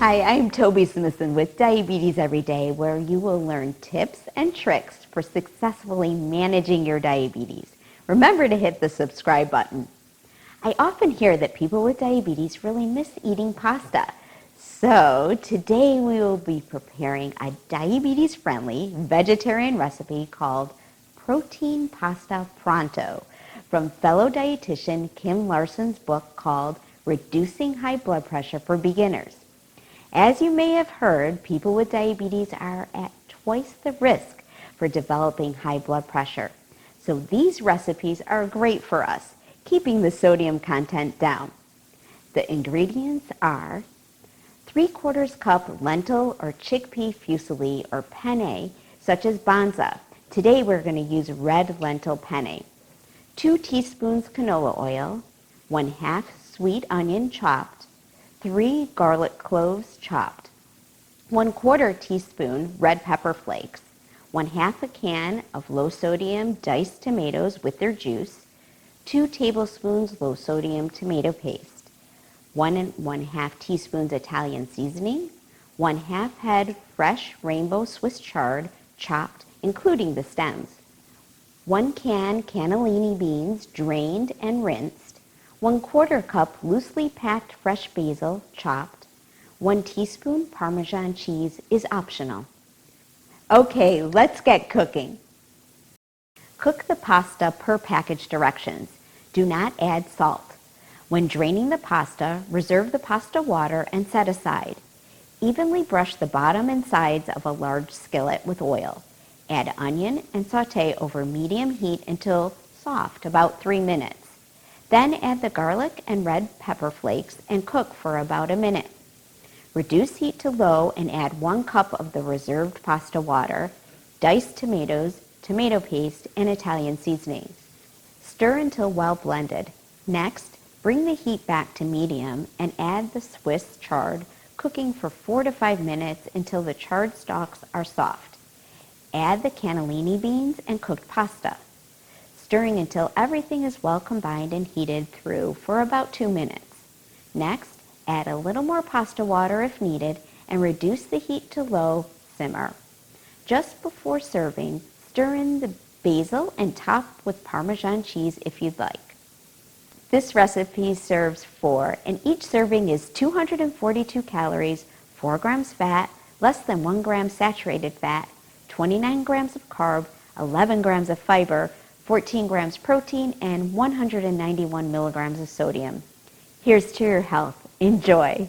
Hi, I'm Toby Smithson with Diabetes Every Day, where you will learn tips and tricks for successfully managing your diabetes. Remember to hit the subscribe button. I often hear that people with diabetes really miss eating pasta. So today we will be preparing a diabetes-friendly vegetarian recipe called Protein Pasta Pronto from fellow dietitian Kim Larson's book called Reducing High Blood Pressure for Beginners. As you may have heard, people with diabetes are at twice the risk for developing high blood pressure. So these recipes are great for us, keeping the sodium content down. The ingredients are 3/4 cup lentil or chickpea fusilli or penne, such as Banza. Today we're going to use red lentil penne. 2 teaspoons canola oil, 1/2 sweet onion chopped, 3 garlic cloves chopped, 1/4 teaspoon red pepper flakes, 1/2 a can of low sodium diced tomatoes with their juice, 2 tablespoons low sodium tomato paste, 1 1/2 teaspoons Italian seasoning, 1/2 head fresh rainbow Swiss chard chopped, including the stems, 1 can cannellini beans drained and rinsed, 1/4 cup loosely packed fresh basil chopped, 1 teaspoon Parmesan cheese is optional. Okay, let's get cooking. Cook the pasta per package directions. Do not add salt. When draining the pasta, reserve the pasta water and set aside. Evenly brush the bottom and sides of a large skillet with oil. Add onion and saute over medium heat until soft, about 3 minutes. Then add the garlic and red pepper flakes and cook for about a minute. Reduce heat to low and add 1 cup of the reserved pasta water, diced tomatoes, tomato paste, and Italian seasoning. Stir until well blended. Next, bring the heat back to medium and add the Swiss chard, cooking for 4 to 5 minutes until the chard stalks are soft. Add the cannellini beans and cooked pasta, stirring until everything is well combined and heated through for about 2 minutes. Next, add a little more pasta water if needed and reduce the heat to low, simmer. Just before serving, stir in the basil and top with Parmesan cheese if you'd like. This recipe serves 4, and each serving is 242 calories, 4 grams fat, less than 1 gram saturated fat, 29 grams of carb, 11 grams of fiber, 14 grams protein, and 191 milligrams of sodium. Here's to your health. Enjoy.